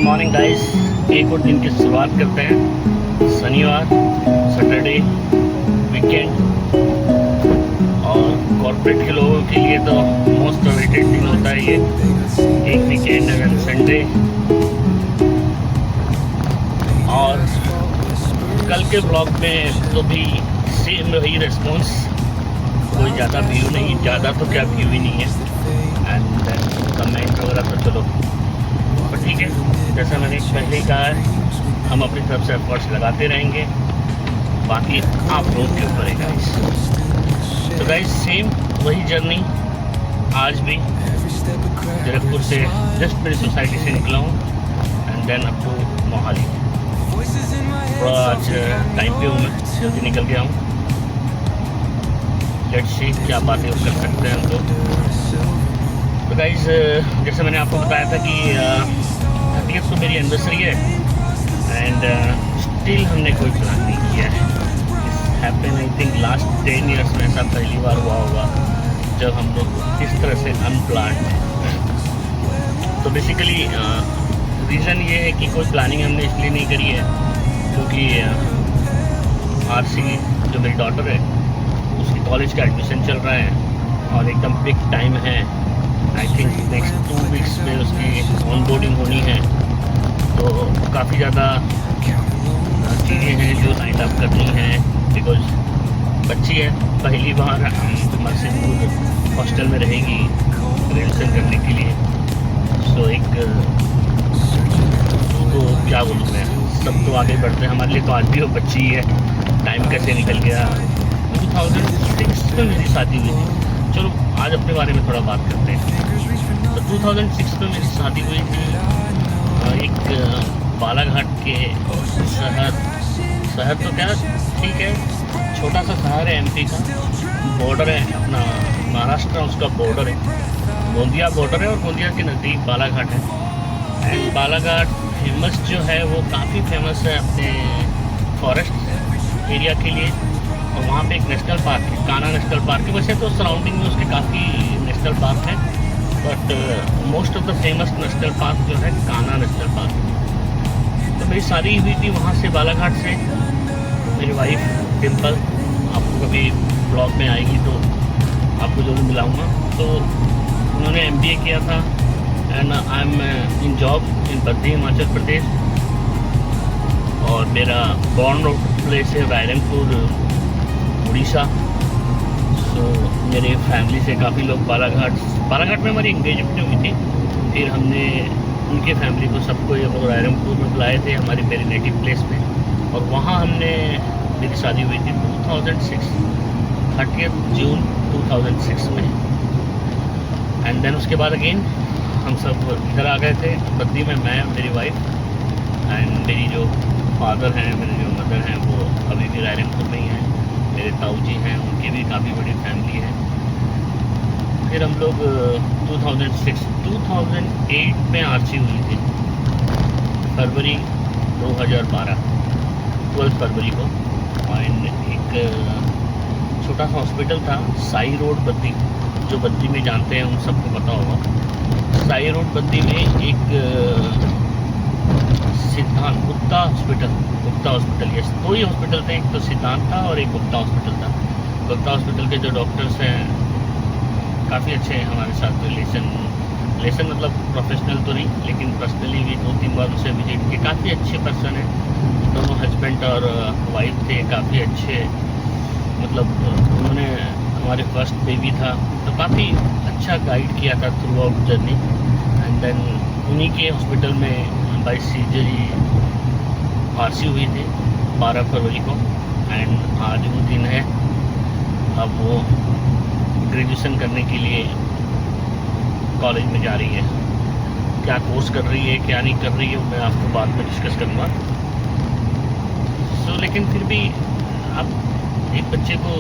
Morning guys. एक और दिन की शुरुआत करते हैं। शनिवार, सैटरडे, वीकेंड और कॉर्पोरेट के लोगों के लिए तो मोस्ट अवेटेड दिन होता है ये। एक वीकेंड एंड संडे। और कल के ब्लॉग में तो भी सेम वही रिस्पॉन्स, कोई ज़्यादा व्यू नहीं, ज़्यादा तो क्या व्यू ही नहीं है। एंड कमेंट वगैरह तो चलो पर ठीक है, जैसा मैंने पहले ही कहा है, हम अपनी तरफ से एफर्ट्स लगाते रहेंगे, बाकी आप लोगों के ऊपर है गाइस। तो गाइस सेम वही जर्नी आज भी जयपुर से जस्ट मेरी सोसाइटी से निकला हूँ and then up to Mohali. थोड़ा आज टाइम पे हूँ, मैं जल्दी निकल गया हूँ। लेट्स सी क्या बातें कर सकते हैं हम लोग। तो गाइस जैसे मैंने आपको बताया था कि 30th को मेरी एनिवर्सरी है एंड स्टिल हमने कोई प्लान नहीं किया है। Happen I think last 10 years में ऐसा पहली बार हुआ होगा जब हम लोग इस तरह से अनप्लान्ड हैं। तो बेसिकली रीज़न ये है कि कोई प्लानिंग हमने इसलिए नहीं करी है क्योंकि आरसी जो मेरी डॉटर है उसकी कॉलेज का एडमिशन चल रहा है और एकदम बिग टाइम है। आई थिंक नेक्स्ट 2 वीक्स में उसकी ऑनबोर्डिंग होनी है, तो काफ़ी ज़्यादा चीज़ें हैं जो लाइन अप करनी है बिकॉज बच्ची है, पहली बार हमारे से दूर हॉस्टल में रहेगी ग्रेजुएशन करने के लिए। सो एक उसको क्या बोलूँ मैं, सब तो आगे बढ़ते हैं, हमारे लिए तो आज भी वो बच्ची ही है। टाइम कैसे निकल गया। 2006 में मेरी शादी हुई थी। चलो आज अपने बारे में थोड़ा बात करते हैं। तो 2006 में मेरी शादी हुई थी एक बालाघाट के शहर तो क्या ठीक है, छोटा सा शहर है, एमपी का बॉर्डर है, अपना महाराष्ट्र उसका बॉर्डर है, गोंदिया बॉर्डर है और गोंदिया के नज़दीक बालाघाट है। एंड बालाघाट फेमस जो है वो काफ़ी फेमस है अपने फॉरेस्ट एरिया के लिए। और वहाँ पे एक नेशनल पार्क है, कान्हा नेशनल पार्क है। वैसे तो सराउंडिंग में उसके काफ़ी नेशनल पार्क हैं but most of the famous national park जो है कान्हा नेशनल पार्क। तो मेरी शादी हुई थी वहाँ से, बालाघाट से। मेरी वाइफ डिम्पल आपको कभी ब्लॉग में आएगी तो आपको जरूर मिलाऊंगा। तो उन्होंने MBA किया था and I am in job in Badri Himachal Pradesh. और मेरा बॉर्न प्लेस है रायरंगपुर उड़ीसा। सो मेरे फैमिली से काफ़ी लोग बालाघाट में हमारी इंगेजमेंट हुई थी। फिर हमने उनके फैमिली को सबको ये लोग रायरंगपुर में बुलाए थे, मेरे नेटिव प्लेस पे। और वहाँ हमने मेरी शादी हुई थी 2006 30 जून 2006 में। एंड देन उसके बाद अगेन हम सब इधर आ गए थे बद्री में, मैं मेरी वाइफ एंड मेरी जो फादर हैं, मेरे जो मदर हैं वो अभी भी रायरंगपुर में ही हैं। मेरे ताऊ जी हैं, उनकी भी काफ़ी बड़ी फैमिली है। फिर हम लोग 2008 में आरसी हुई थी, फरवरी 2012 12 फरवरी को। एंड एक छोटा सा हॉस्पिटल था साई रोड बद्री, जो बद्री में जानते हैं उन सबको पता होगा। साई रोड बद्री में एक सिद्धांत गुप्ता हॉस्पिटल, ये दो ही हॉस्पिटल थे, एक तो सिद्धांत था और एक गुप्ता हॉस्पिटल था। गुप्ता हॉस्पिटल के जो डॉक्टर्स हैं काफ़ी अच्छे हैं, हमारे साथ रिलेशन मतलब प्रोफेशनल तो नहीं लेकिन पर्सनली भी 2-3 बार उसे विजिट किए। काफ़ी अच्छे पर्सन हैं, दोनों हस्बैंड और वाइफ थे, काफ़ी अच्छे। मतलब उन्होंने हमारे फर्स्ट बेबी था तो काफ़ी अच्छा गाइड किया था throughout journey. And then उन्हीं के हॉस्पिटल में बाई सर्जरी आरसी हुई थी 12 फरवरी को। एंड आज वो दिन है, अब वो ग्रेजुएशन करने के लिए कॉलेज में जा रही है। क्या कोर्स कर रही है क्या नहीं कर रही है मैं आपको बाद में डिस्कस करूँगा। सो लेकिन फिर भी आप एक बच्चे को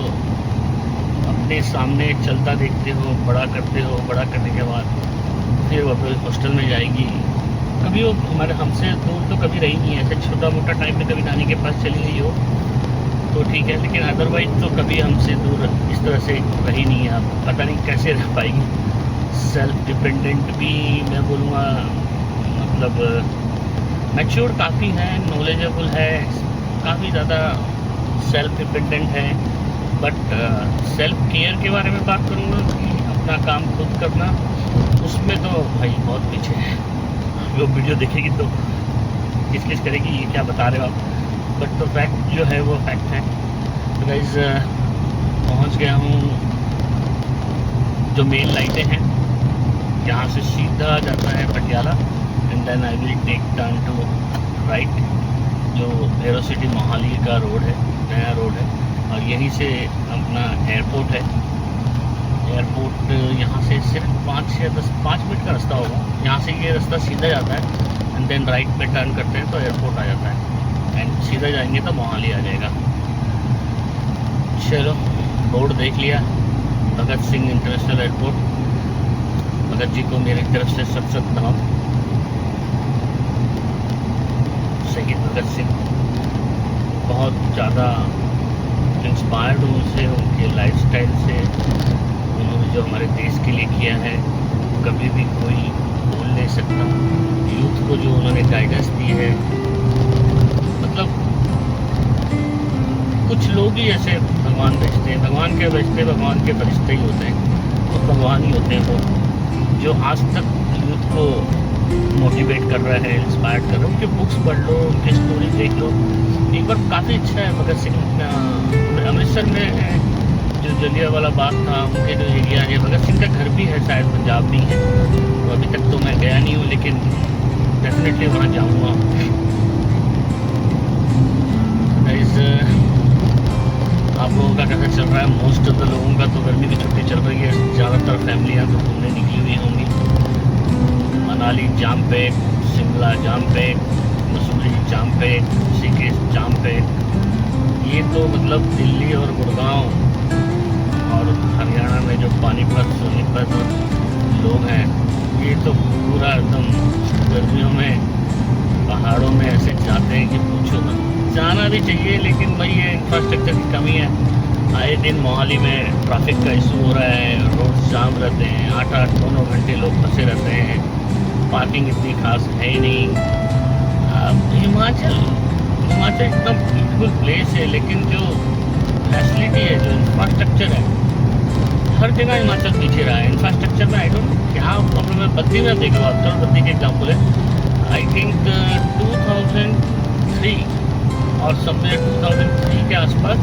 अपने सामने चलता देखते हो, बड़ा करते हो, बड़ा करने के बाद फिर वो हॉस्टल में जाएगी। कभी वो हमसे दूर तो कभी रही नहीं है, ऐसे छोटा मोटा टाइम में कभी नानी के पास चली गई हो तो ठीक है, लेकिन अदरवाइज तो कभी हमसे दूर इस तरह से रही नहीं है। आप पता नहीं कैसे रह पाएगी। सेल्फ डिपेंडेंट भी मैं बोलूँगा, मतलब मैच्योर काफ़ी है, नॉलेजेबल है, काफ़ी ज़्यादा सेल्फ डिपेंडेंट है। बट सेल्फ केयर के बारे में बात करूँगा कि अपना काम खुद करना, उसमें तो भाई बहुत पीछे है। वो वीडियो देखेगी तो किस करेगी ये क्या बता रहे हो आप, बट तो फैक्ट जो है वो फैक्ट है। तो गाइस पहुँच गया हूँ, जो मेन लाइटें हैं यहाँ से सीधा जाता है Patiala, and then I will take turn to right, जो एरोसिटी मोहाली का रोड है, नया रोड है, और यहीं से अपना एयरपोर्ट है। एयरपोर्ट यहाँ से सिर्फ 5 मिनट का रास्ता होगा। यहाँ से ये रास्ता सीधा जाता है एंड देन राइट पे टर्न करते हैं तो एयरपोर्ट आ जाता है, एंड सीधा जाएंगे तो मोहाली आ जाएगा। चलो, रोड देख लिया, भगत सिंह इंटरनेशनल एयरपोर्ट। भगत जी को मेरी तरफ से सख्त नमन। शहीद भगत सिंह, बहुत ज़्यादा इंस्पायर्ड हूँ उनसे, उनके लाइफस्टाइल से। उन्होंने जो हमारे देश के लिए किया है कभी भी कोई भूल नहीं सकता। यूथ को जो उन्होंने गाइडेंस दी है, मतलब कुछ लोग ही ऐसे भगवान भेजते हैं, भगवान के भेजते भगवान के फरिश्ते ही होते हैं, तो भगवान ही होते हैं वो, जो आज तक यूथ को मोटिवेट कर रहा है, इंस्पायर कर रहा है। उनके बुक्स पढ़ लो, उनकी स्टोरी देख लो। एक बार काफ़ी अच्छा है भगत सिंह, अमृतसर में है जो जलियांवाला बाग था, उनके जो एरिया है, भगत सिंह का घर भी है, शायद पंजाब में है। तो अभी तक तो मैं गया नहीं हूँ, लेकिन डेफिनेटली वहाँ जाऊँगा। आप लोगों का कैसा चल रहा है? मोस्ट ऑफ द लोगों का तो गर्मी की छुट्टी चल रही है, ज़्यादातर फैमिलियाँ तो घूमने निकली हुई होंगी। मनाली जाम पे, शिमला जाम पे, मसूरी जाम पे, ऋषिकेश जाम पे। ये तो मतलब दिल्ली और गुड़गांव और हरियाणा में जो पानीपत, सोनीपत लोग हैं, ये तो पूरा एकदम गर्मियों में पहाड़ों में ऐसे जाते हैं कि पूछो मत। जाना भी चाहिए, लेकिन भाई ये इंफ्रास्ट्रक्चर की कमी है। आए दिन मोहाली में ट्रैफिक का इशू हो रहा है, रोड जाम रहते हैं, 8-8, 9-9 घंटे लोग फंसे रहते हैं, पार्किंग इतनी खास है ही नहीं। हिमाचल इतना ब्यूटीफुल प्लेस है, लेकिन जो फैसिलिटी है, जो इंफ्रास्ट्रक्चर है, हर जगह हिमाचल पीछे रहा है इंफ्रास्ट्रक्चर में। आई डोंट नो क्या प्रॉब्लम है। बद्दी में देख लो, अब्दुल बद्दी के एग्जाम्पल है। आई थिंक 2003 और समवेयर 2003 के आसपास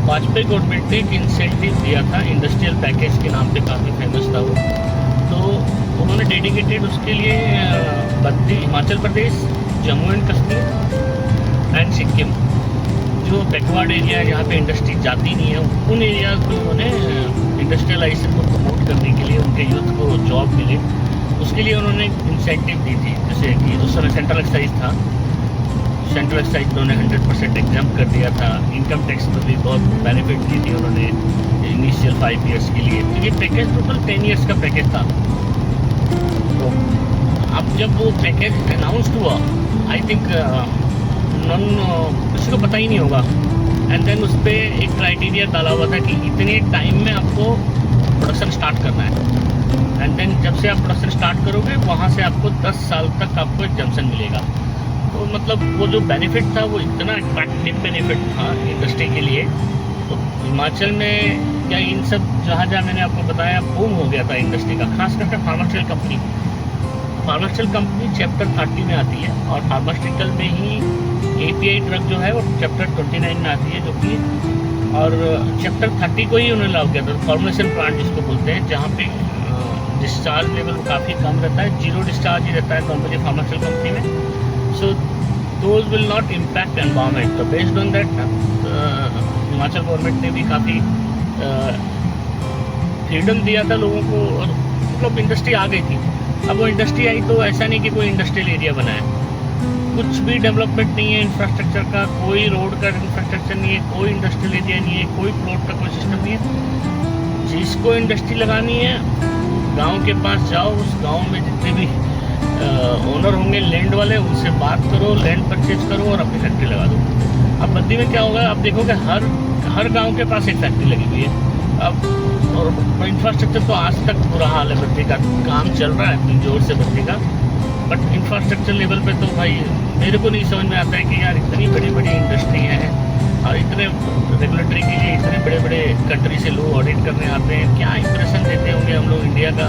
वाजपेयी गवर्नमेंट ने एक इंसेंटिव दिया था, इंडस्ट्रियल पैकेज के नाम पे, काफ़ी फेमस था वो। तो उन्होंने डेडिकेटेड उसके लिए बद्दी, हिमाचल प्रदेश, जम्मू एंड कश्मीर एंड सिक्किम, जो बैकवर्ड एरिया है जहाँ पे इंडस्ट्री जाती नहीं है, उन एरियाज में उन्होंने इंडस्ट्रियलाइजेशन को प्रमोट करने के लिए, उनके यूथ को जॉब मिले, उसके लिए उन्होंने इंसेंटिव दी थी। जैसे कि उस समय सेंट्रल एक्साइज था, सेंट्रल एक्साइज उन्होंने 100% एग्जाम कर दिया था। इनकम टैक्स में भी बहुत बेनिफिट दी थी उन्होंने इनिशियल 5 ईयर्स के लिए। तो ये पैकेज टोटल 10 ईयर्स का पैकेज था। तो अब जब वो पैकेज अनाउंसड हुआ, आई थिंक किसी को पता ही नहीं होगा, एंड देन उस पर एक क्राइटेरिया डाला हुआ था कि इतने टाइम में आपको प्रोडक्शन स्टार्ट करना है, एंड देन जब से आप प्रोडक्शन स्टार्ट करोगे वहाँ से आपको 10 साल तक आपको एग्जम्पशन मिलेगा। तो मतलब वो जो बेनिफिट था वो इतना अट्रैक्टिव बेनिफिट था इंडस्ट्री के लिए। तो हिमाचल में क्या इन सब जहाँ मैंने आपको बताया बूम हो गया था इंडस्ट्री का, खास करके pharmaceutical company. Pharmaceutical company chapter 30 में आती है, और फार्मास्यूटिकल में ही API ड्रग जो है वो चैप्टर 29 में आती है, जो कि और चैप्टर 30 को ही उन्होंने लागू किया था। फॉर्मुलेशन प्लांट जिसको बोलते हैं, जहाँ पे डिस्चार्ज लेवल काफ़ी कम रहता है, 0 डिस्चार्ज ही रहता है नॉर्मली फार्मास्यूटिकल कंपनी में। So those will not impact environment. So based on that, Himachal government ने भी काफ़ी फ्रीडम दिया था लोगों को, और मतलब इंडस्ट्री आ गई थी। अब वो इंडस्ट्री आई तो ऐसा नहीं कि कोई इंडस्ट्रियल एरिया बना है, कुछ भी डेवलपमेंट नहीं है इंफ्रास्ट्रक्चर का, कोई रोड का इंफ्रास्ट्रक्चर नहीं है, कोई इंडस्ट्रियल एरिया नहीं है, कोई प्लॉट का कोई सिस्टम नहीं है। जिसको इंडस्ट्री लगानी है, गाँव के पास जाओ, उस गाँव में जितने भी ओनर होंगे लैंड वाले, उनसे बात करो, लैंड परचेज करो और अपनी फैक्ट्री लगा दो। अब बद्दी में क्या होगा, आप देखोगे हर गांव के पास एक फैक्ट्री लगी हुई है। अब और इंफ्रास्ट्रक्चर तो आज तक बुरा हाल है, बद्दी का काम चल रहा है इतनी जोर से बद्दी का, बट इंफ्रास्ट्रक्चर लेवल पे तो भाई मेरे को नहीं समझ में आता है कि यार इतनी बड़ी बड़ी इंडस्ट्री हैं और इतने रेगुलेटरी के लिए इतने बड़े बड़े कंट्री से लोग ऑडिट करने आते हैं, क्या इंप्रेशन देते होंगे हम लोग इंडिया का।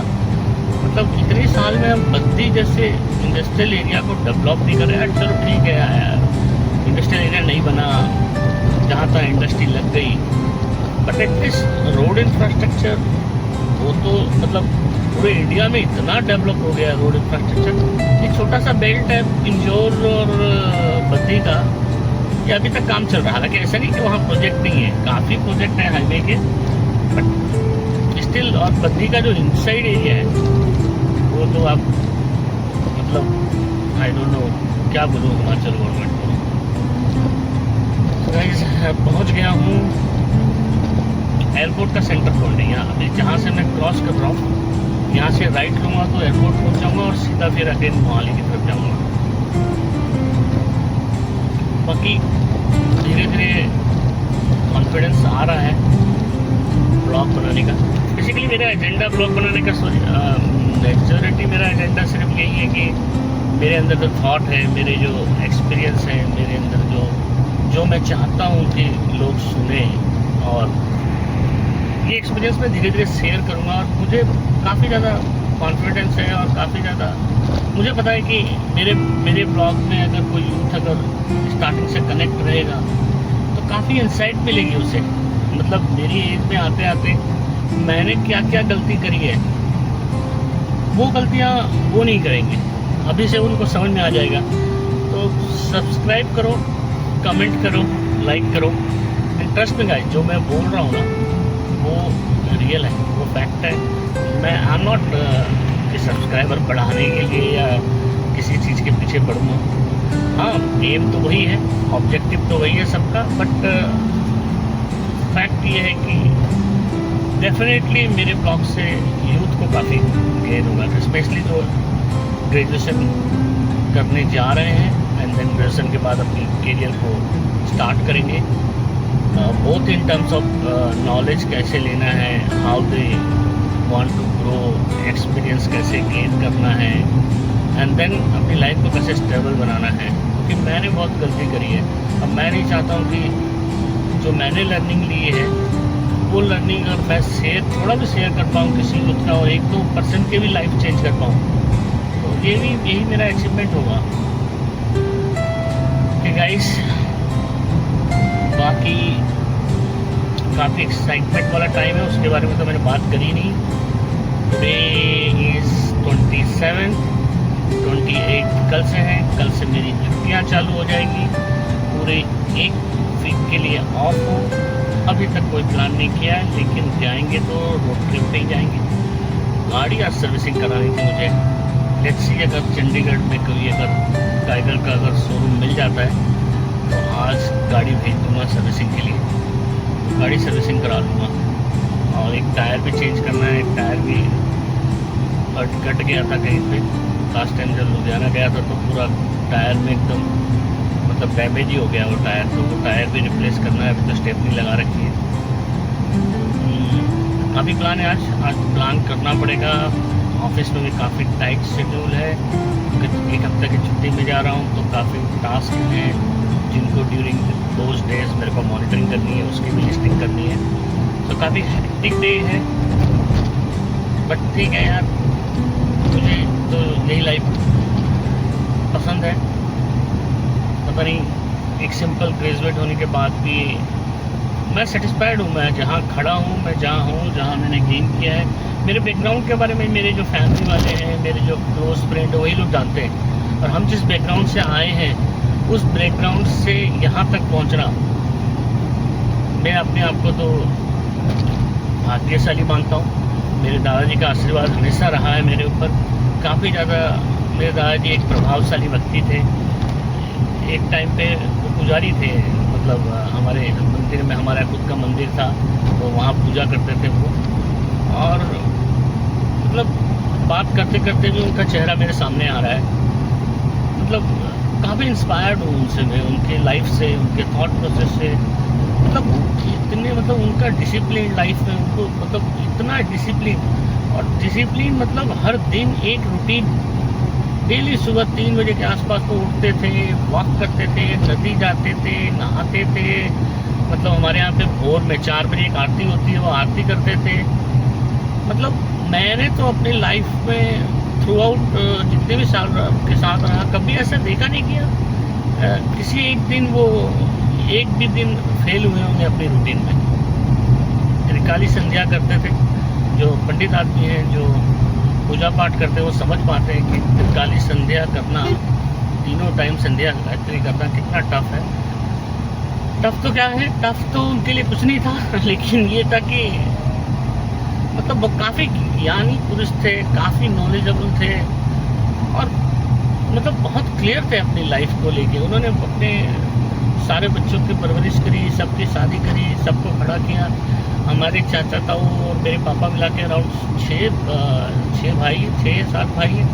मतलब इतने साल में हम बद्दी जैसे इंडस्ट्रियल एरिया को डेवलप नहीं कर रहे हैं। चलो ठीक है यार, इंडस्ट्रियल एरिया नहीं बना, जहाँ तक इंडस्ट्री लग गई, बट एटलीस्ट रोड इंफ्रास्ट्रक्चर वो तो मतलब पूरे इंडिया में इतना डेवलप हो गया रोड इंफ्रास्ट्रक्चर। ये छोटा सा बेल्ट है इंजोर और बद्दी का, ये अभी तक काम चल रहा है। हालांकि ऐसा नहीं कि वहाँ प्रोजेक्ट नहीं है, काफ़ी प्रोजेक्ट हैं हाईवे के, बट स्टिल। और बद्दी का जो इनसाइड एरिया है वो तो आप मतलब आई डोंट नो क्या बोलूँ हिमाचल गवर्नमेंट को। पहुँच गया हूँ एयरपोर्ट का सेंटर पॉइंट है यहाँ। अभी जहाँ से मैं क्रॉस कर रहा हूँ, यहाँ से राइट लूँगा तो एयरपोर्ट पहुँच जाऊँगा और सीधा फिर अगेन मोहाली की तरफ जाऊँगा। बाकी धीरे धीरे कॉन्फिडेंस आ रहा है ब्लॉग बनाने का। बेसिकली मेरा एजेंडा ब्लॉग बनाने का मेजॉरिटी मेरा एजेंडा सिर्फ यही है कि मेरे अंदर जो थॉट है, मेरे जो एक्सपीरियंस है, मेरे अंदर जो मैं चाहता हूँ कि लोग सुने, और ये एक्सपीरियंस मैं धीरे धीरे शेयर करूँगा। और मुझे काफ़ी ज़्यादा कॉन्फिडेंस है और काफ़ी ज़्यादा मुझे पता है कि मेरे ब्लॉग में अगर कोई यूथ अगर स्टार्टिंग से कनेक्ट रहेगा तो काफ़ी इंसाइट मिलेगी उसे। मतलब मेरी एज में आते आते मैंने क्या क्या गलती करी है, वो गलतियाँ वो नहीं करेंगे, अभी से उनको समझ में आ जाएगा। तो सब्सक्राइब करो, कमेंट करो, लाइक करो। इंटरेस्ट में गाइस जो मैं बोल रहा हूँ ना वो रियल है, वो फैक्ट है। मैं आई एम नॉट कि सब्सक्राइबर बढ़ाने के लिए या किसी चीज़ के पीछे पढ़ूँ। हाँ, एम तो वही है, ऑब्जेक्टिव तो वही है सबका, बट फैक्ट ये है कि डेफिनेटली मेरे ब्लॉग से यूथ को काफ़ी गेन होगा, स्पेशली जो ग्रेजुएशन करने जा रहे हैं एंड देन ग्रेजुएशन के बाद अपनी करियर को स्टार्ट करेंगे। Both in terms of knowledge कैसे लेना है, how they want to grow, experience कैसे गेन करना है, एंड देन अपनी लाइफ को कैसे स्टेबल बनाना है। क्योंकि मैंने बहुत गलती करी है। अब मैं नहीं चाहता हूँ कि जो मैंने लर्निंग ली है वो लर्निंग अगर मैं थोड़ा भी शेयर कर पाऊँ किसी यूथ का, और 1-2% की भी लाइफ चेंज कर पाऊँ, तो यही मेरा अचीवमेंट होगा। गाइस बाकी काफ़ी एक्साइटमेंट वाला टाइम है, उसके बारे में तो मैंने बात करी नहीं। टुडे इज़ 27, 28 कल से है। कल से मेरी छुट्टियां चालू हो जाएगी, पूरे 1 वीक के लिए ऑफ हो। अभी तक कोई प्लान नहीं किया है, लेकिन जाएंगे तो रोड ट्रिप पे ही जाएंगे। गाड़ी आज सर्विसिंग करानी थी मुझे। लेट्स सी अगर चंडीगढ़ में कोई अगर टाइगर का अगर शोरूम मिल जाता है तो आज गाड़ी भेज दूँगा सर्विसिंग के लिए, गाड़ी सर्विसिंग करा लूँगा। और एक टायर भी चेंज करना है, एक टायर भी कट गया था कहीं पे। लास्ट टाइम जब लुधियाना गया था तो पूरा टायर में एकदम मतलब डैमेज ही हो गया वो टायर, तो वो टायर भी रिप्लेस करना है। अभी तो स्टेपनी लगा रखी है। अभी प्लान है आज प्लान करना पड़ेगा। ऑफिस में भी काफ़ी टाइट शेड्यूल है, क्योंकि 1 हफ्ते की छुट्टी में जा रहा हूँ, तो काफ़ी टास्क हैं जिनको ड्यूरिंग दोज डेज मेरे को मॉनिटरिंग करनी है, उसकी भी लिस्टिंग करनी है। तो काफ़ी हेक्टिक डे है, बट ठीक है यार, मुझे तो यही लाइफ पसंद है। पता नहीं, एक सिंपल ग्रेजुएट होने के बाद भी मैं सेटिस्फाइड हूँ। मैं जहाँ खड़ा हूँ, मैं जहाँ हूँ, जहाँ मैंने गेन किया है। मेरे बैकग्राउंड के बारे में मेरे जो फैमिली वाले हैं, मेरे जो क्लोज फ्रेंड, वही लोग जानते हैं। और हम जिस बैकग्राउंड से आए हैं, उस बैकग्राउंड से यहाँ तक पहुँचना, मैं अपने आप को तो भाग्यशाली मानता हूँ। मेरे दादाजी का आशीर्वाद हमेशा रहा है मेरे ऊपर काफ़ी ज़्यादा। मेरे दादाजी एक प्रभावशाली व्यक्ति थे। एक टाइम पे वो पुजारी थे, मतलब हमारे मंदिर में, हमारा खुद का मंदिर था, तो वहाँ पूजा करते थे वो। और मतलब बात करते करते भी उनका चेहरा मेरे सामने आ रहा है। मतलब काफ़ी इंस्पायर्ड हूँ उनसे, मैं उनके लाइफ से, उनके थॉट प्रोसेस से। मतलब इतने मतलब उनका डिसिप्लिन लाइफ में, उनको मतलब इतना डिसिप्लिन, और डिसिप्लिन मतलब हर दिन एक रूटीन। डेली सुबह 3 बजे के आसपास वो उठते थे, वॉक करते थे, नदी जाते थे, नहाते थे। मतलब हमारे यहाँ पे भोर में 4 बजे एक आरती होती है, वो आरती करते थे। मतलब मैंने तो अपनी लाइफ में थ्रू आउट जितने भी साल के साथ रहा, कभी ऐसा देखा नहीं किया किसी एक दिन वो एक भी दिन फेल हुए होंगे अपनी रूटीन में। त्रिकाली संध्या करते थे। जो पंडित आदमी हैं, जो पूजा पाठ करते हैं, वो समझ पाते हैं कि त्रिकाली संध्या करना, तीनों टाइम संध्या गायत्री करना कितना टफ है। टफ तो क्या है, टफ तो उनके लिए कुछ नहीं था, लेकिन ये था कि मतलब वो काफ़ी ज्ञानी पुरुष थे, काफ़ी नॉलेजेबल थे और मतलब बहुत क्लियर थे अपनी लाइफ को लेके। उन्होंने अपने सारे बच्चों की परवरिश करी, सबकी शादी करी, सबको खड़ा किया। हमारे चाचा ताऊ और मेरे पापा मिला के अराउंड 6 भाई, 6-7 भाई हैं।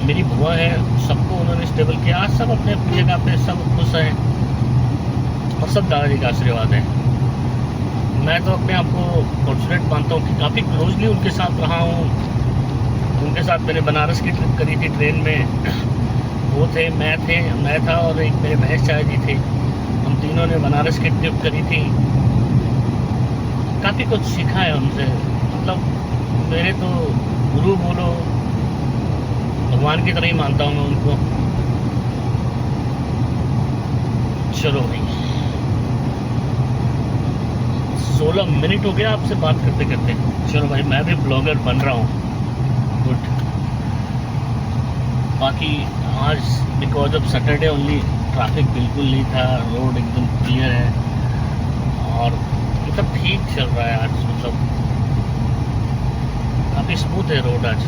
मेरी बुआ है, सबको उन्होंने स्टेबल किया। आज सब अपने अपनी जगह पे सब खुश हैं और सब दादाजी का आशीर्वाद है। मैं तो अपने आप को फॉर्चुनेट मानता हूँ कि काफ़ी क्लोजली उनके साथ रहा हूँ। उनके साथ मैंने बनारस की ट्रिप करी थी ट्रेन में। वो थे, मैं था और एक मेरे महेश चाचा जी थे। हम तीनों ने बनारस की ट्रिप करी थी। काफ़ी कुछ सीखा है उनसे। मतलब मेरे तो गुरु बोलो, भगवान की तरह ही मानता हूँ मैं उनको। चलो भाई, 16 मिनट हो गया आपसे बात करते करते। चलो भाई, मैं भी ब्लॉगर बन रहा हूँ। गुड। बाकी आज because of Saturday only, traffic बिल्कुल नहीं था, रोड एकदम क्लियर है और मतलब ठीक चल रहा है आज। मतलब काफ़ी स्मूथ है रोड आज।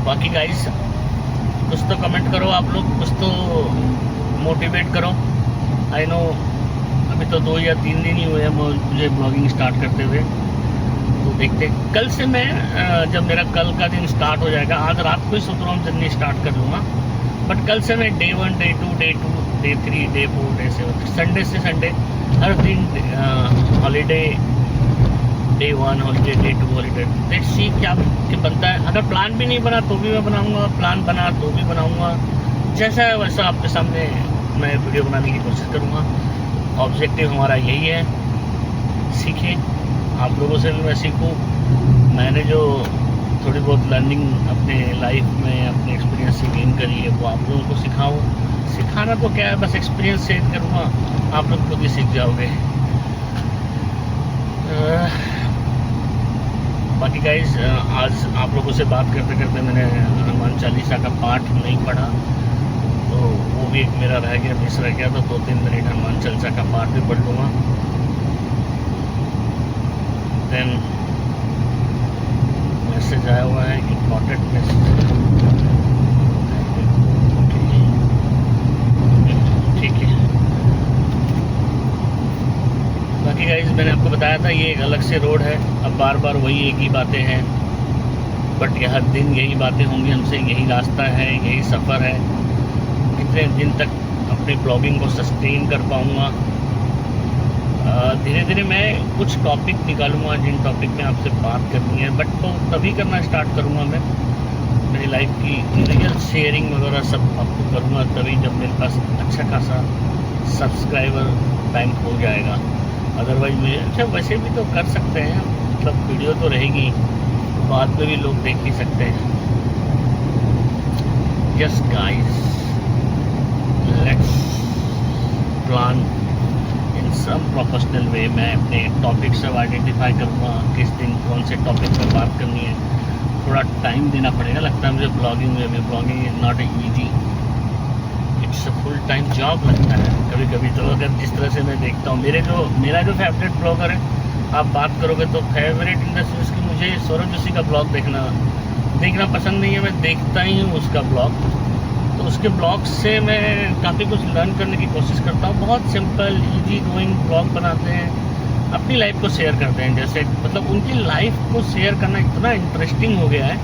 बाकी गाइस, कुछ तो कमेंट करो आप लोग, कुछ तो मोटिवेट करो। आई नो अभी तो 2 या 3 दिन ही हुए हैं मुझे ब्लॉगिंग स्टार्ट करते हुए, तो देखते कल से मैं जब मेरा कल का दिन स्टार्ट हो जाएगा, आज रात को ही सोच रहा हूँ जर्नी स्टार्ट कर लूँगा, बट कल से मैं day 1, day 2, day 3, day 4, day 7, Sunday से संडे हर दिन holiday, day 1 holiday, day 2 holiday. Let's see क्या बनता है। अगर प्लान भी नहीं बना तो भी मैं बनाऊँगा, प्लान बना तो भी बनाऊँगा। जैसा है वैसा आपके सामने मैं वीडियो बनाने की कोशिश करूँगा। ऑब्जेक्टिव हमारा यही है, सीखें, आप लोगों से भी मैं सीखूं। मैंने जो थोड़ी बहुत लर्निंग अपने लाइफ में अपने एक्सपीरियंस से गेन करी है, वो आप लोगों को सिखाऊं। सिखाना तो क्या है, बस एक्सपीरियंस शेयर करूँगा, आप लोग खुद ही सीख जाओगे। बाकी गाइज, आज आप लोगों से बात करते करते मैंने हनुमान चालीसा का पाठ नहीं पढ़ा, तो वो भी एक मेरा रह गया, मिस रह गया। तो 2-3 मिनट हनुमान चालीसा का पाठ भी पढ़ लूँगा। देन मैसेज आया हुआ है, इम्पॉर्टेंट मैसेज। ठीक है। बाकी गाइज, मैंने आपको बताया था ये एक अलग से रोड है। अब बार बार वही एक ही बातें हैं, बट यह हर दिन यही बातें होंगी हमसे, यही रास्ता है, यही सफ़र है। कितने दिन तक अपनी ब्लॉगिंग को सस्टेन कर पाऊँगा। धीरे धीरे मैं कुछ टॉपिक निकालूंगा जिन टॉपिक में आपसे बात करनी है, बट तो तभी करना स्टार्ट करूंगा मैं। मेरी लाइफ की रियल शेयरिंग वगैरह सब आपको करूंगा तभी, जब मेरे पास अच्छा खासा सब्सक्राइबर बैंक हो जाएगा। अदरवाइज मैं अच्छा वैसे भी तो कर सकते हैं, मतलब वीडियो तो रहेगी, बाद में भी लोग देख ही सकते हैं। Just guys, let's plan some professional way. मैं अपने टॉपिक सब आइडेंटिफाई करूँगा, किस दिन कौन से टॉपिक पर बात करनी है। थोड़ा टाइम देना पड़ेगा लगता है मुझे ब्लॉगिंग में भी। Blogging is not easy, it's a full time job लगता है कभी कभी। तो अगर जिस तरह से मैं देखता हूँ, मेरा जो फेवरेट ब्लॉगर है, आप बात करोगे तो फेवरेट इन द सेंस कि मुझे सौरभ जोशी का ब्लॉग देखना पसंद नहीं है, मैं देखता ही हूँ उसका ब्लॉग। तो उसके ब्लॉग से मैं काफ़ी कुछ लर्न करने की कोशिश करता हूँ। बहुत सिंपल इजी गोइंग ब्लॉग बनाते हैं, अपनी लाइफ को शेयर करते हैं। जैसे मतलब उनकी लाइफ को शेयर करना इतना इंटरेस्टिंग हो गया है।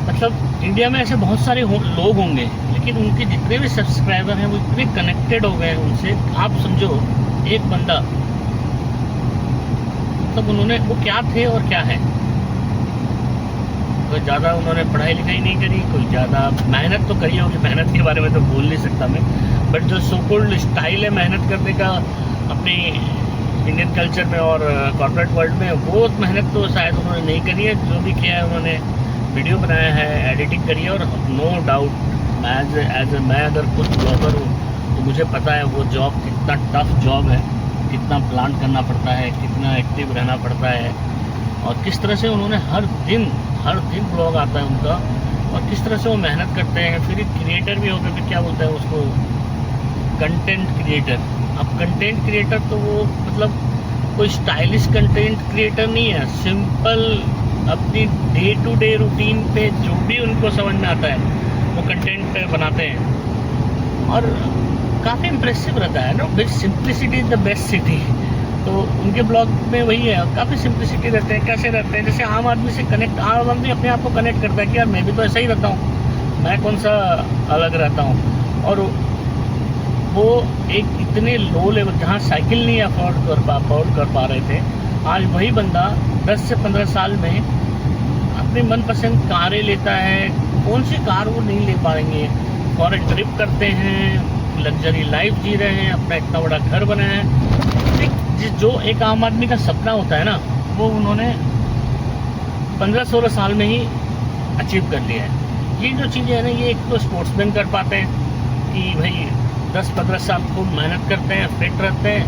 मतलब इंडिया में ऐसे बहुत सारे लोग होंगे, लेकिन उनके जितने भी सब्सक्राइबर हैं वो इतने कनेक्टेड हो गए हैं उनसे। आप समझो, एक बंदा, मतलब उन्होंने वो क्या थे और क्या है। कोई ज़्यादा उन्होंने पढ़ाई लिखाई नहीं करी, कोई ज़्यादा मेहनत तो करी होगी, मेहनत के बारे में तो बोल नहीं सकता मैं, बट जो सो कॉल्ड स्टाइल है मेहनत करने का अपनी इंडियन कल्चर में और कॉर्पोरेट वर्ल्ड में, वो मेहनत तो शायद उन्होंने नहीं करी है। जो भी किया है उन्होंने वीडियो बनाया है, एडिटिंग करी है, और नो डाउट मैं अगर खुद ब्लॉगर हूँ तो मुझे पता है वो जॉब कितना टफ जॉब है, कितना प्लान करना पड़ता है, कितना एक्टिव रहना पड़ता है, और किस तरह से उन्होंने हर दिन ब्लॉग आता है उनका, और किस तरह से वो मेहनत करते हैं। फिर एक क्रिएटर भी होकर फिर क्या बोलते हैं उसको, कंटेंट क्रिएटर। अब कंटेंट क्रिएटर तो वो मतलब कोई स्टाइलिश कंटेंट क्रिएटर नहीं है, सिंपल अपनी डे टू डे रूटीन पे जो भी उनको समझ में आता है वो कंटेंट बनाते हैं, और काफ़ी इम्प्रेसिव रहता है ना। Big simplicity is the best city, तो उनके ब्लॉग में वही है, काफ़ी सिंप्लिसिटी रहते हैं। कैसे रहते हैं, जैसे आम आदमी से कनेक्ट, आम आदमी अपने आप को कनेक्ट करता है कि यार मैं भी तो ऐसा ही रहता हूँ, मैं कौन सा अलग रहता हूँ। और वो एक इतने लो लेवल, जहाँ साइकिल नहीं अफोर्ड कर पा रहे थे, आज वही बंदा 10 से 15 साल में अपनी मनपसंद कारें लेता है। कौन सी कार वो नहीं ले पाएंगे, फॉरेन ट्रिप करते हैं, लग्जरी लाइफ जी रहे हैं, अपना इतना बड़ा घर बनाया है। जो एक आम आदमी का सपना होता है ना, वो उन्होंने 15-16 साल में ही अचीव कर लिया है। ये जो चीज़ें हैं ना, ये एक तो स्पोर्ट्समैन कर पाते हैं कि भाई 10-15 साल खूब मेहनत करते हैं, फिट रहते हैं,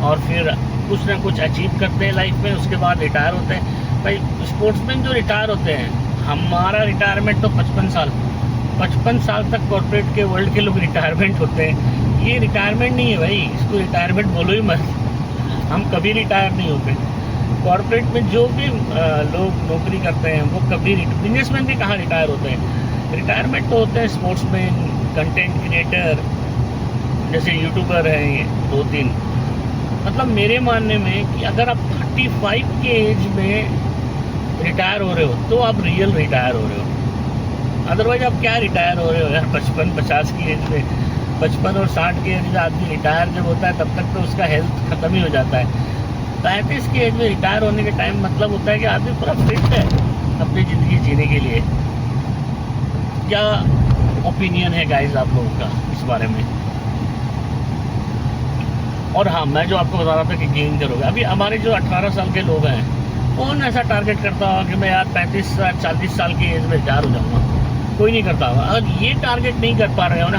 और फिर कुछ ना कुछ अचीव करते हैं लाइफ में, उसके बाद रिटायर होते हैं। भाई स्पोर्ट्समैन जो रिटायर होते हैं, हमारा रिटायरमेंट तो 55 साल तक कॉर्पोरेट के वर्ल्ड के लोग रिटायरमेंट होते हैं। ये रिटायरमेंट नहीं है भाई, इसको रिटायरमेंट बोलो ही मत, हम कभी रिटायर नहीं होते। कॉर्पोरेट में जो भी लोग नौकरी करते हैं वो कभी, बिजनेसमैन भी कहाँ रिटायर होते हैं। रिटायरमेंट तो होते हैं स्पोर्ट्समैन, कंटेंट क्रिएटर, जैसे यूट्यूबर हैं 2-3। मतलब मेरे मानने में कि अगर आप 35 के एज में रिटायर हो रहे हो तो आप रियल रिटायर हो रहे हो। अदरवाइज आप क्या रिटायर हो रहे हो यार, 55-50 की एज में, 55 और 60 की एज में आदमी रिटायर जब होता है तब तक तो उसका हेल्थ ख़त्म ही हो जाता है। 35 की एज में रिटायर होने के टाइम मतलब होता है कि आदमी पूरा फिट है अपनी ज़िंदगी जीने के लिए। क्या ओपिनियन है गाइज आप लोगों का इस बारे में? और हाँ, मैं जो आपको बता रहा था कि गेन करोगे, अभी हमारे जो 18 साल के लोग हैं, कौन ऐसा टारगेट करता होगा कि मैं यार 35-40 साल की एज में रिटायर हो जाऊँगा? कोई नहीं करता होगा। अगर ये टारगेट नहीं कर पा रहे हो ना,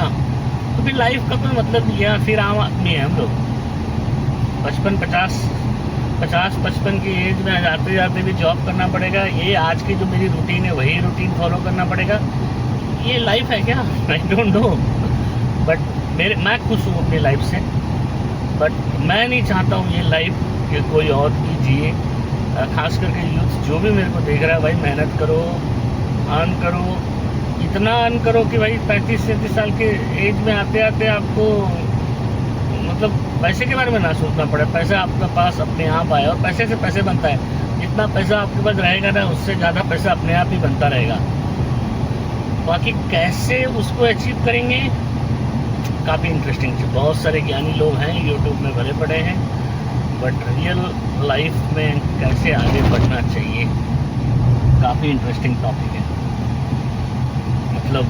तो फिर लाइफ का कोई मतलब नहीं है। फिर आम आदमी है हम लोग, 50-55 की एज में जाते जाते भी जॉब करना पड़ेगा। ये आज की जो मेरी रूटीन है वही रूटीन फॉलो करना पड़ेगा। ये लाइफ है क्या? आई डोंट नो, बट मैं खुश हूँ अपनी लाइफ से, बट मैं नहीं चाहता हूँ ये लाइफ कि कोई और भी जिए। खास करके यूथ जो भी मेरे को देख रहा है, भाई मेहनत करो, अर्न करो, इतना अर्न करो कि भाई 35-37 साल के एज में आते आते आपको मतलब पैसे के बारे में ना सोचना पड़े। पैसा आपके पास अपने आप आए, और पैसे से पैसे बनता है। जितना पैसा आपके पास रहेगा ना, उससे ज़्यादा पैसा अपने आप ही बनता रहेगा। बाकी कैसे उसको अचीव करेंगे, काफ़ी इंटरेस्टिंग है। बहुत सारे ज्ञानी लोग हैं यूट्यूब में भरे पड़े हैं, बट रियल लाइफ में कैसे आगे बढ़ना चाहिए, काफ़ी इंटरेस्टिंग टॉपिक है। मतलब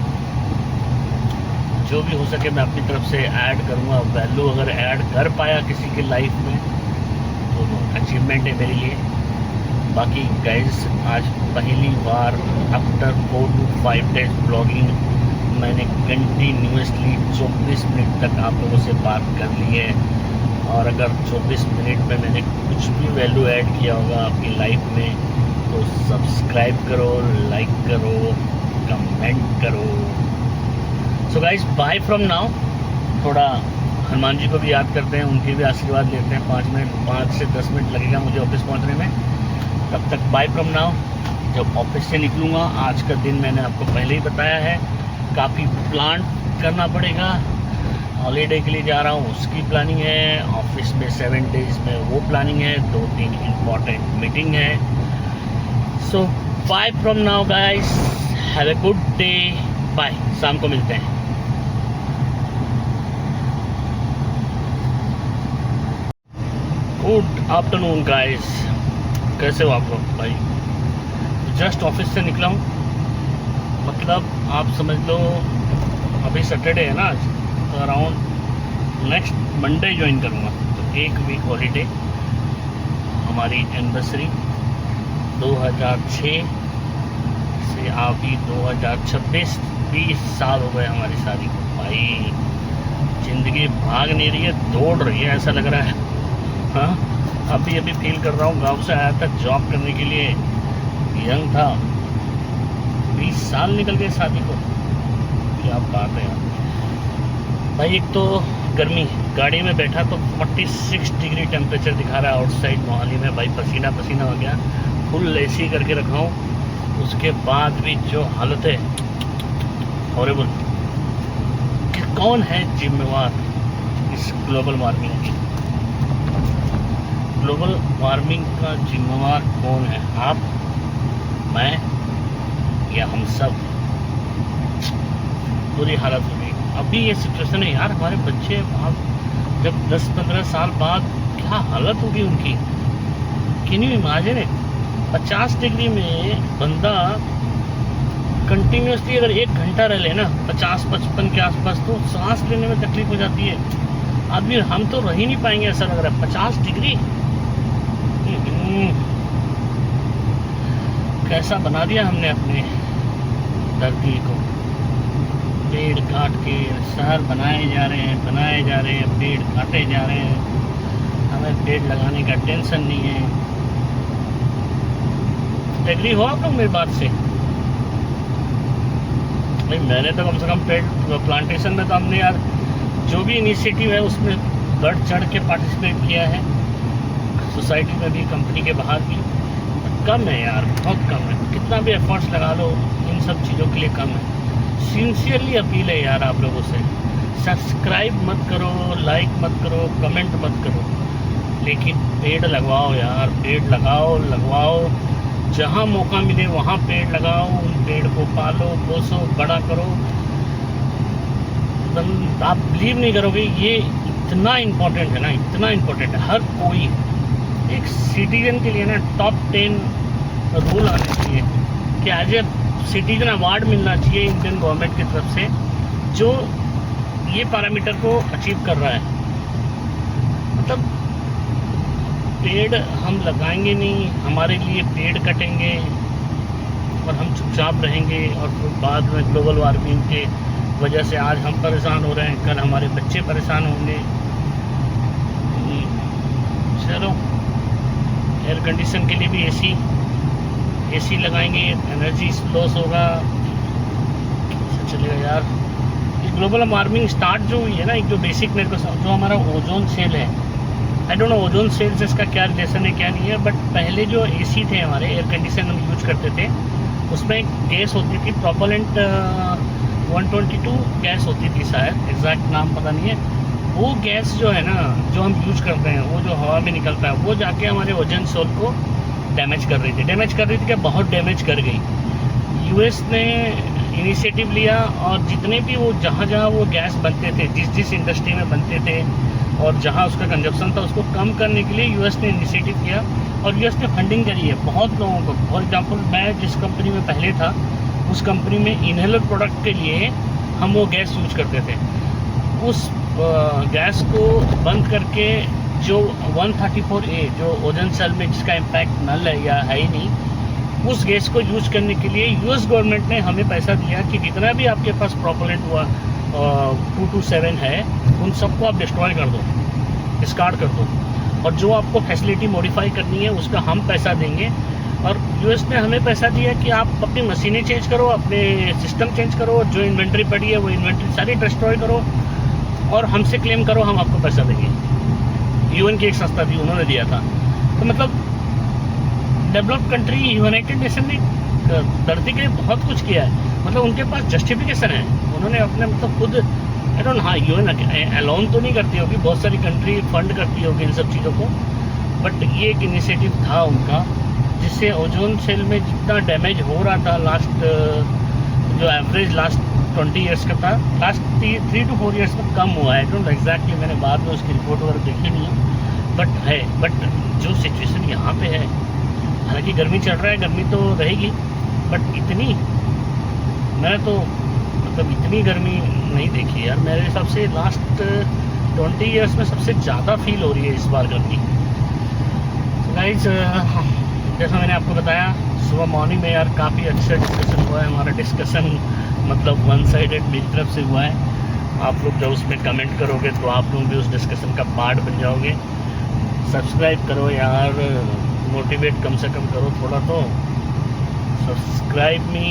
जो भी हो सके मैं अपनी तरफ से ऐड करूँगा वैल्यू। अगर ऐड कर पाया किसी की लाइफ में तो अचीवमेंट है मेरे लिए। बाकी गाइस, आज पहली बार आफ्टर 4 to 5 डेज ब्लॉगिंग मैंने कंटिन्यूसली 24 मिनट तक आप लोगों से बात कर ली है। और अगर 24 मिनट में मैंने कुछ भी वैल्यू ऐड किया होगा आपकी लाइफ में, तो सब्सक्राइब करो, लाइक करो, कमेंट करो। So guys, bye from now. थोड़ा हनुमान जी को भी याद करते हैं, उनके भी आशीर्वाद लेते हैं। 5 से 10 मिनट लगेगा मुझे ऑफिस पहुंचने में। तब तक बाय फ्रॉम नाउ। जब ऑफिस से निकलूँगा, आज का दिन मैंने आपको पहले ही बताया है, काफ़ी प्लान करना पड़ेगा। हॉलीडे के लिए जा रहा हूँ, उसकी प्लानिंग है। ऑफिस में 7 डेज में वो प्लानिंग है। 2-3 इम्पॉर्टेंट मीटिंग है। So bye from now guys, have a good day, bye. शाम को मिलते हैं। गुड आफ्टरनून गाइस, कैसे हो आप लोग? भाई जस्ट ऑफिस से निकला हूँ, मतलब आप समझ लो अभी सैटरडे है ना आज, तो अराउंड नेक्स्ट मंडे ज्वाइन करूँगा। तो 1 वीक हॉलीडे। हमारी एनिवर्सरी 2006 से अभी 2026, 20 साल हो गए हमारी शादी को। भाई ज़िंदगी भाग नहीं रही है, दौड़ रही है ऐसा लग रहा है। हाँ, अभी फील कर रहा हूँ। गांव से आया था जॉब करने के लिए, यंग था, 20 साल निकल गए शादी को। क्या बात है यार भाई। एक तो गर्मी, गाड़ी में बैठा तो 46 डिग्री टेम्परेचर दिखा रहा है आउटसाइड मोहाली में। भाई पसीना पसीना हो गया, फुल एसी करके रखा हूँ। उसके बाद भी जो हालत है हॉरेबल। कि कौन है जिम्मेवार इस ग्लोबल वार्मिंग की? ग्लोबल वार्मिंग का जिम्मेवार कौन है? आप, मैं या हम सब? बुरी हालत हो गई। अभी ये सिचुएशन है यार, हमारे बच्चे अब जब 10-15 साल बाद क्या हालत होगी उनकी। Can you imagine it? 50 degree में बंदा कंटिन्यूसली अगर 1 घंटा रह ले ना 50-55 के आसपास, तो सांस लेने में तकलीफ हो जाती है आदमी। हम तो रह ही नहीं पाएंगे ऐसा लग रहा है। 50 डिग्री कैसा बना दिया हमने अपने धरती को। पेड़ काट के शहर बनाए जा रहे हैं, पेड़ काटे जा रहे हैं। हमें पेड़ लगाने का टेंशन नहीं है। एग्री हो आप लोग मेरी बात से? नहीं, मैंने तो कम से कम पेड़ प्लांटेशन में तो हमने यार जो भी इनिशिएटिव है उसमें बढ़ चढ़ के पार्टिसिपेट किया है। सोसाइटी में भी, कंपनी के बाहर भी। कम है यार, बहुत कम है। कितना भी एफर्ट्स लगा लो इन सब चीज़ों के लिए कम है। सिंसियरली अपील है यार आप लोगों से, सब्सक्राइब मत करो, लाइक मत करो, कमेंट मत करो, लेकिन पेड़ लगवाओ यार। पेड़ लगवाओ। जहाँ मौका मिले वहाँ पेड़ लगाओ। उन पेड़ को पालो, पोसो, बड़ा करो। आप बिलीव नहीं करोगे, ये इतना इम्पोर्टेंट है ना, इतना इम्पोर्टेंट है। हर कोई एक सिटीजन के लिए ना टॉप 10 रूल आने चाहिए कि एज ए सिटीजन अवार्ड मिलना चाहिए इंडियन गवर्नमेंट की तरफ से, जो ये पैरामीटर को अचीव कर रहा है। मतलब पेड़ हम लगाएंगे नहीं, हमारे लिए पेड़ कटेंगे और हम चुपचाप रहेंगे, और फिर बाद में ग्लोबल वार्मिंग के वजह से आज हम परेशान हो रहे हैं, कल हमारे बच्चे परेशान होंगे। चलो, एयर कंडीशन के लिए भी एसी लगाएंगे, एनर्जी लॉस होगा, चलेगा यार। ये ग्लोबल वार्मिंग स्टार्ट जो हुई है ना, एक जो बेसिक मेरे को जो हमारा ओजोन सेल है, I don't know ozone cell से इसका क्या रिलेशन है क्या नहीं है, बट पहले जो एसी थे हमारे, एयर कंडीशन हम यूज करते थे, उसमें एक गैस होती थी प्रोपेलेंट 122 गैस होती थी, शायद एग्जैक्ट नाम पता नहीं है। वो गैस जो है ना, जो हम यूज करते हैं, वो जो हवा में निकलता है, वो जाके हमारे ओजोन सेल को डैमेज कर रही थी क्या? बहुत डैमेज कर गई। यूएस ने इनिशिएटिव लिया और जितने भी वो जहाँ वो गैस बनते थे, जिस इंडस्ट्री में बनते थे और जहाँ उसका कंजप्शन था, उसको कम करने के लिए यूएस ने इनिशिएटिव किया और यूएस ने फंडिंग करी है बहुत लोगों को। फॉर एग्जांपल, मैं जिस कंपनी में पहले था, उस कंपनी में इनहेलर प्रोडक्ट के लिए हम वो गैस यूज करते थे। उस गैस को बंद करके जो 134A जो ओजोन सेल में जिसका इम्पैक्ट नल है या है ही नहीं, उस गैस को यूज करने के लिए यूएस गवर्नमेंट ने हमें पैसा दिया कि जितना भी आपके पास प्रोपेलेंट हुआ 227 है, उन सबको आप डिस्ट्रॉय कर दो, डिस्कार्ड कर दो, और जो आपको फैसिलिटी मॉडिफाई करनी है उसका हम पैसा देंगे। और यूएस ने हमें पैसा दिया कि आप अपनी मशीनें चेंज करो, अपने सिस्टम चेंज करो, जो इन्वेंट्री पड़ी है वो इन्वेंट्री सारी डिस्ट्रॉय करो और हमसे क्लेम करो, हम आपको पैसा देंगे। यूएन की एक संस्था थी, उन्होंने दिया था। तो मतलब डेवलप्ड कंट्री, यूनाइटेड नेशन ने धरती के लिए बहुत कुछ किया है। मतलब उनके पास जस्टिफिकेशन है, उन्होंने अपने मतलब खुद, आई डोंट, हाँ यूएन अलोन तो नहीं करती होगी, बहुत सारी कंट्री फंड करती होगी इन सब चीज़ों को, बट ये एक इनिशिएटिव था उनका, जिससे ओजोन सेल में जितना डैमेज हो रहा था लास्ट, जो एवरेज लास्ट 20 ईयर्स का था, लास्ट 3 to 4 ईयर्स में कम हुआ है। आई डोंट एग्जैक्टली, मैंने बाद में उसकी रिपोर्ट वगैरह देखी नहीं है, बट है। बट जो सिचुएशन यहाँ पे है, हालांकि गर्मी चल रहा है, गर्मी तो रहेगी, बट इतनी, मैंने तो मतलब इतनी गर्मी नहीं देखी यार, मेरे हिसाब से लास्ट 20 ईयर्स में सबसे ज़्यादा फील हो रही है इस बार गर्मी। गाइस जैसा मैंने आपको बताया, सुबह मॉर्निंग में यार काफ़ी अच्छा डिस्कशन हुआ है हमारा। डिस्कशन मतलब वन साइडेड मेरी तरफ से हुआ है। आप लोग जब उसमें कमेंट करोगे तो आप लोग भी उस डिस्कशन का पार्ट बन जाओगे। सब्सक्राइब करो यार, मोटिवेट कम से कम करो थोड़ा तो। Subscribe me,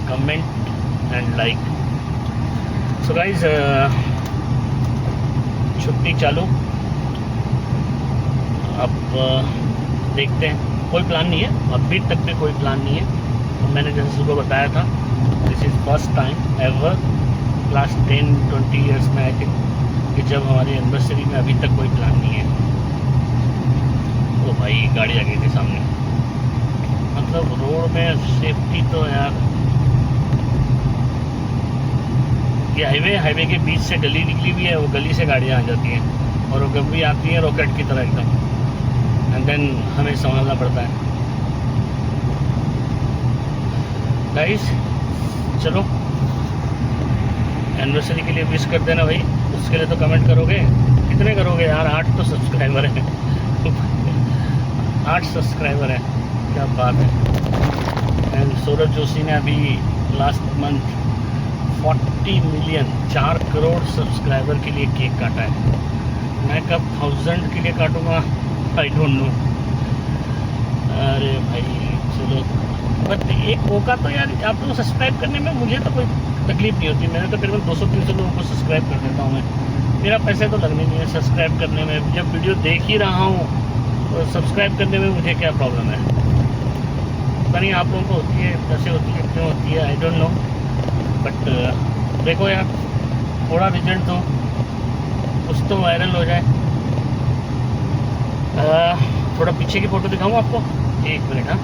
comment and like. So guys छुट्टी चालू, अब देखते हैं। कोई प्लान नहीं है अभी तक भी, कोई प्लान नहीं है। तो मैंने जैसे सुबह बताया था, this is first time ever last 10-20 years में आई थिंक कि जब हमारी एनिवर्सरी में अभी तक कोई प्लान नहीं है। ओ भाई गाड़ी आ गई थी सामने। मतलब रोड में सेफ्टी तो यार, ये हाईवे के बीच से गली निकली हुई है, वो गली से गाड़ियाँ आ जाती हैं और वो कभी आती हैं रॉकेट की तरह एकदम, एंड देन हमें संभालना पड़ता है। गाइस चलो एनिवर्सरी के लिए विश कर देना भाई, उसके लिए तो कमेंट करोगे। कितने करोगे यार, 8 तो सब्सक्राइबर हैं 8 सब्सक्राइबर हैं, क्या बात है। एंड सूरज जोशी ने अभी last month 40 million 4 crore subscriber के लिए केक काटा है। मैं कब 1000 के लिए काटूँगा आई डोंट नो। अरे भाई चलो, बट एक मौका तो यार आप लोग सब्सक्राइब करने में मुझे तो कोई तकलीफ नहीं होती। मैंने तो करीबन 200-300 लोगों को सब्सक्राइब कर देता हूँ मैं। मेरा पैसे तो लगने नहीं है सब्सक्राइब करने में। जब वीडियो देख ही रहा हूँ तो सब्सक्राइब करने में मुझे क्या प्रॉब्लम है। पता नहीं आप लोगों को होती है, कैसे होती है, क्यों होती है, आई डोंट नो। बट देखो यार, थोड़ा रिजल्ट दो, कुछ तो वायरल हो जाए। थोड़ा पीछे की फ़ोटो दिखाऊँ आपको, 1 मिनट। हाँ